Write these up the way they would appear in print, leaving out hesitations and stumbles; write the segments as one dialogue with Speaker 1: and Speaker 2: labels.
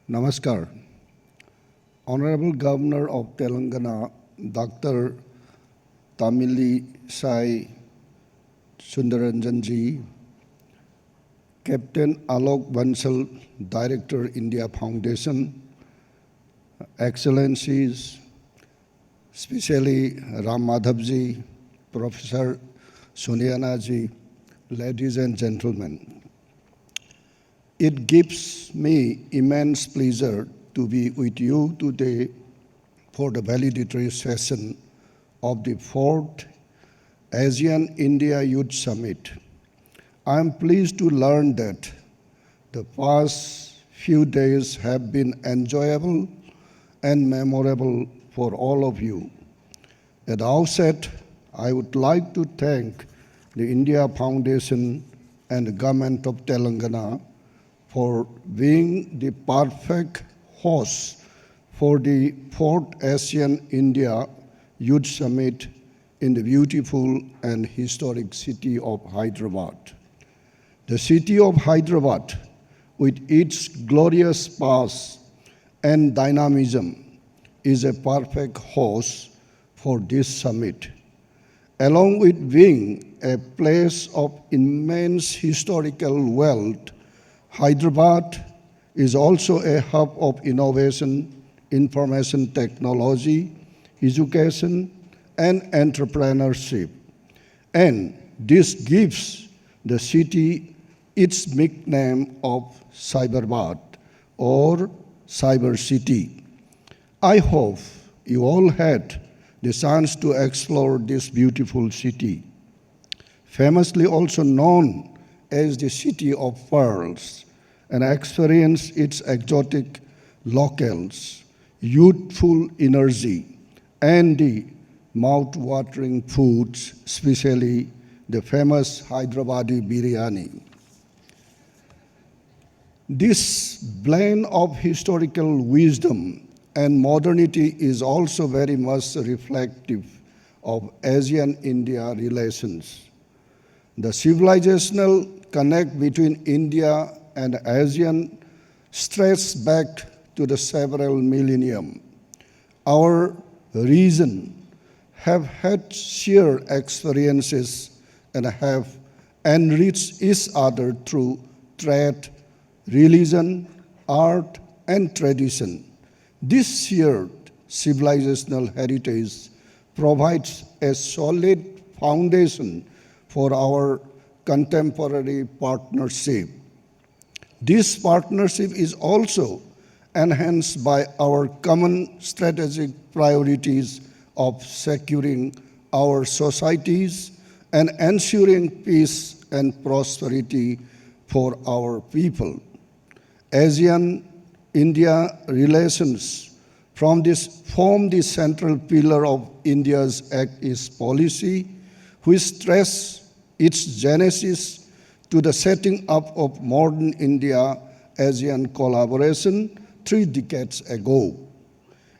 Speaker 1: Namaskar. Honorable Governor of Telangana, Dr. Tamili Sai Sundaranjan ji, Captain Alok Bansal, Director, India Foundation, Excellencies, especially Ram Madhav ji, Professor Soniana ji, ladies and gentlemen. It gives me immense pleasure to be with you today for the valedictory session of the 4th ASEAN-India Youth Summit. I am pleased to learn that the past few days have been enjoyable and memorable for all of you. At the outset, I would like to thank the India Foundation and the Government of Telangana for being the perfect host for the 4th ASEAN-India Youth Summit in the beautiful and historic city of Hyderabad. The city of Hyderabad, with its glorious past and dynamism, is a perfect host for this summit. Along with being a place of immense historical wealth, Hyderabad is also a hub of innovation, information technology, education, and entrepreneurship. And this gives the city its nickname of Cyberbad or Cyber City. I hope you all had the chance to explore this beautiful city, famously also known as the City of Pearls, and experience its exotic locales, youthful energy, and the mouth-watering foods, especially the famous Hyderabadi biryani. This blend of historical wisdom and modernity is also very much reflective of ASEAN-India relations. The civilizational connect between India and ASEAN stretches back to the several millennium. Our region have had shared experiences and have enriched each other through trade, religion, art, and tradition. This shared civilizational heritage provides a solid foundation for our contemporary partnership. This partnership is also enhanced by our common strategic priorities of securing our societies and ensuring peace and prosperity for our people. ASEAN-India relations form the central pillar of India's Act East policy, which stress its genesis to the setting up of modern India-ASEAN collaboration 3 decades ago.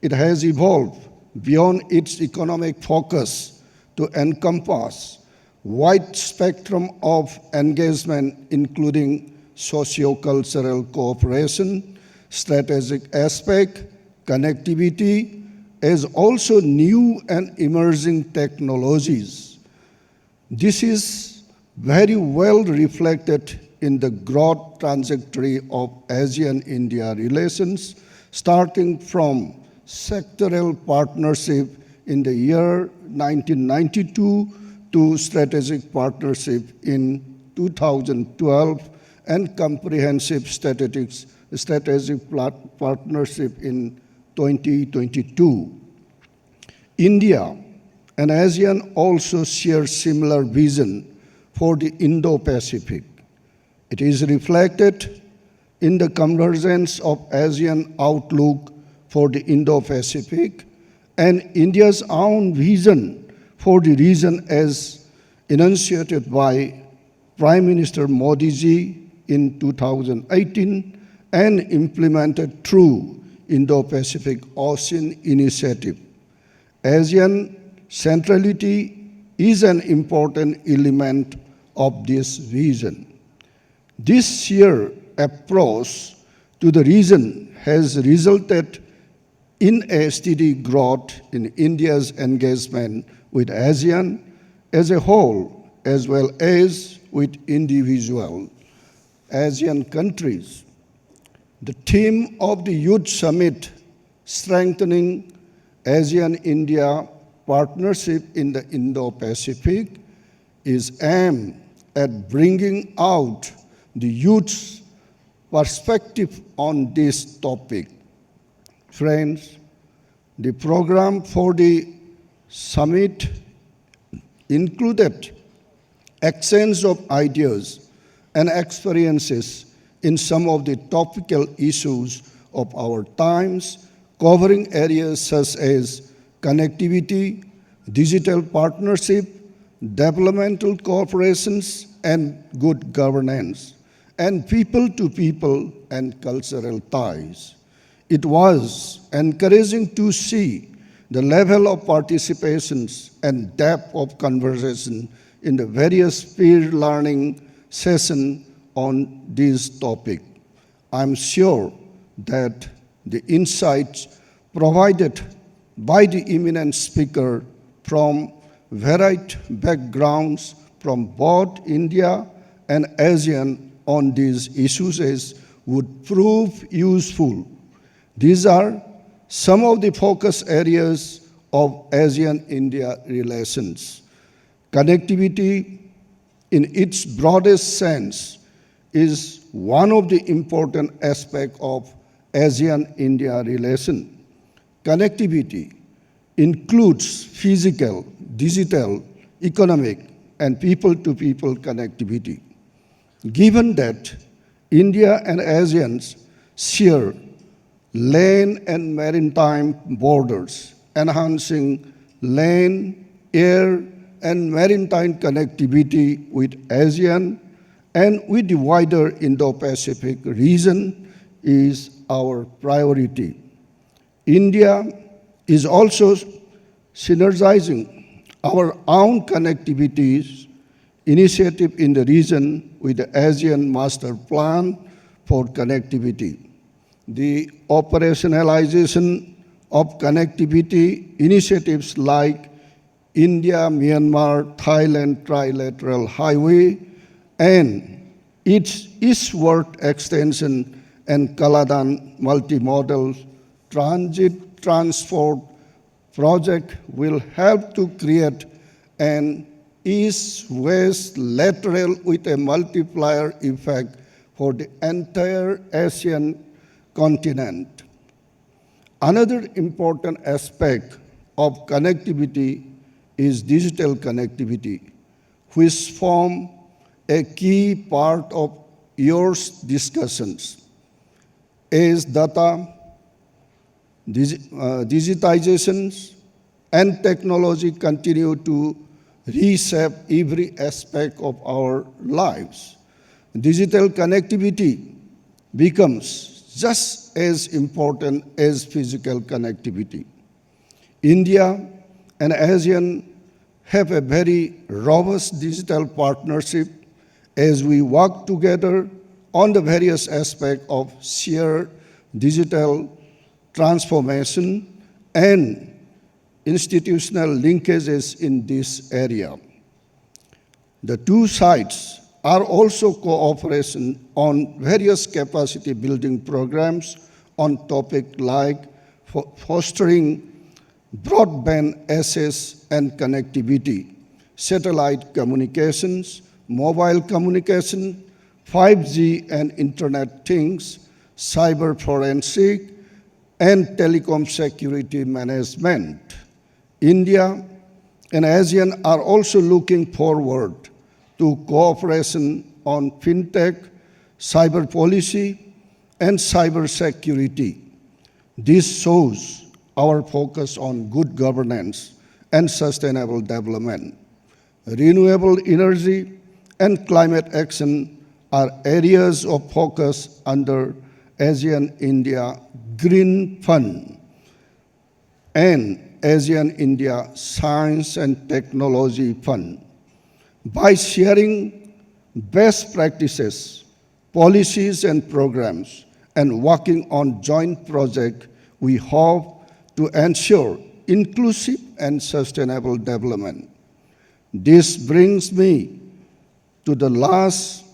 Speaker 1: It has evolved beyond its economic focus to encompass wide spectrum of engagement, including socio-cultural cooperation, strategic aspect, connectivity, as also new and emerging technologies. This is very well reflected in the growth trajectory of ASEAN-India relations, starting from sectoral partnership in the year 1992 to strategic partnership in 2012 and comprehensive strategic partnership in 2022. India and ASEAN also share similar vision for the Indo-Pacific. It is reflected in the convergence of ASEAN outlook for the Indo-Pacific and India's own vision for the region as enunciated by Prime Minister Modi ji in 2018 and implemented through Indo-Pacific Ocean Initiative. ASEAN centrality is an important element of this vision. This shared approach to the region has resulted in a steady growth in India's engagement with ASEAN as a whole, as well as with individual ASEAN countries. The theme of the Youth Summit, Strengthening ASEAN-India Partnership in the Indo-Pacific, is aimed at bringing out the youth's perspective on this topic. Friends, the program for the summit included exchange of ideas and experiences in some of the topical issues of our times, covering areas such as connectivity, digital partnership, developmental cooperations, and good governance, and people-to-people and cultural ties. It was encouraging to see the level of participations and depth of conversation in the various peer learning sessions on this topic. I'm sure that the insights provided by the eminent speaker from varied backgrounds from both India and ASEAN on these issues would prove useful. These are some of the focus areas of ASEAN-India relations. Connectivity, in its broadest sense, is one of the important aspects of ASEAN-India relation. Connectivity includes physical, digital, economic, and people-to-people connectivity. Given that India and ASEAN share land and maritime borders, enhancing land, air, and maritime connectivity with ASEAN and with the wider Indo-Pacific region is our priority. India is also synergizing our own connectivity initiative in the region with the ASEAN Master Plan for Connectivity. The operationalization of connectivity initiatives like India-Myanmar-Thailand Trilateral Highway and its eastward extension and Kaladan multimodal transit transport project will help to create an east-west lateral with a multiplier effect for the entire Asian continent. Another important aspect of connectivity is digital connectivity, which form a key part of your discussions. As data, digitizations, and technology continue to reshape every aspect of our lives, digital connectivity becomes just as important as physical connectivity. India and ASEAN have a very robust digital partnership as we work together on the various aspects of shared digital transformation and institutional linkages in this area. The two sides are also cooperating on various capacity building programs on topics like fostering broadband access and connectivity, satellite communications, mobile communication, 5G and Internet things, cyber forensic, and telecom security management. India and ASEAN are also looking forward to cooperation on fintech, cyber policy, and cyber security. This shows our focus on good governance and sustainable development. Renewable energy and climate action are areas of focus under ASEAN-India Green Fund and ASEAN-India Science and Technology Fund. By sharing best practices, policies, and programs, and working on joint projects, we hope to ensure inclusive and sustainable development. This brings me to the last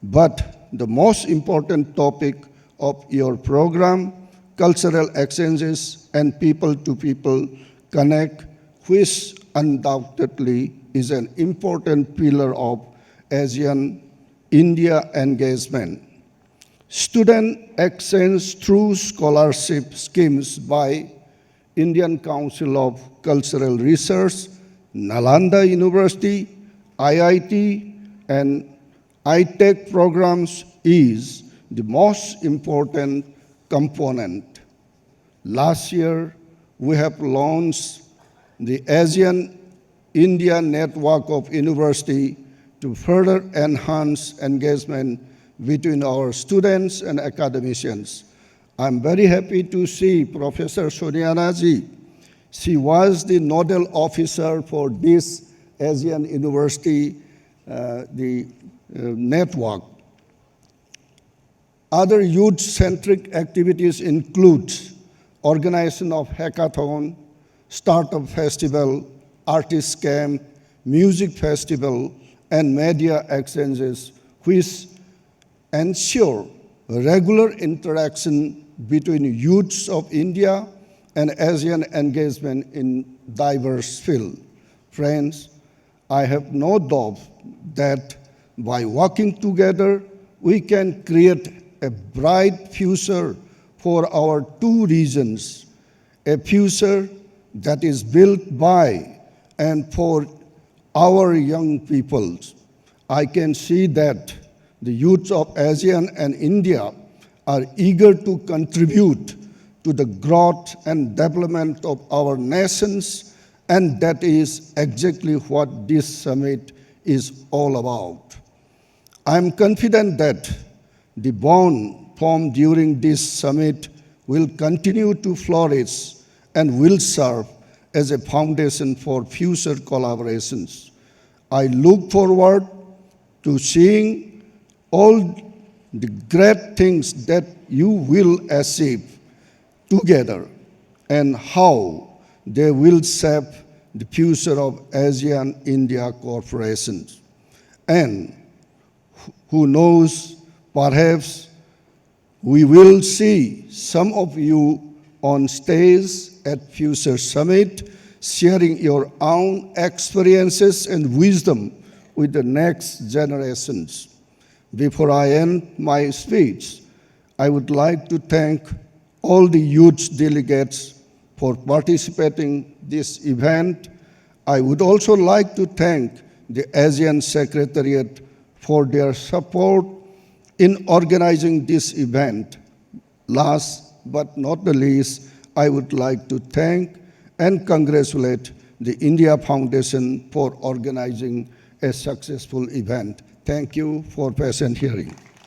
Speaker 1: but the most important topic of your program, cultural exchanges and people-to-people connect, which undoubtedly is an important pillar of ASEAN-India engagement. Student exchange through scholarship schemes by Indian Council of Cultural Research, Nalanda University, IIT, and ITech programs is the most important component. Last year, we have launched the ASEAN-India Network of University to further enhance engagement between our students and academicians. I'm very happy to see Professor Soniana ji. She was the nodal officer for this ASEAN University network. Other youth-centric activities include organization of hackathon, startup festival, artist camp, music festival, and media exchanges, which ensure regular interaction between youths of India and ASEAN engagement in diverse fields. Friends, I have no doubt that by working together, we can create a bright future for our two regions, a future that is built by and for our young peoples. I can see that the youths of ASEAN and India are eager to contribute to the growth and development of our nations, and that is exactly what this summit is all about. I am confident that the bond formed during this summit will continue to flourish and will serve as a foundation for future collaborations. I look forward to seeing all the great things that you will achieve together and how they will shape the future of ASEAN-India cooperation. And who knows, perhaps we will see some of you on stage at future summit, sharing your own experiences and wisdom with the next generations. Before I end my speech, I would like to thank all the youth delegates for participating in this event. I would also like to thank the ASEAN Secretariat for their support in organizing this event. Last but not the least, I would like to thank and congratulate the India Foundation for organizing a successful event. Thank you for patient hearing.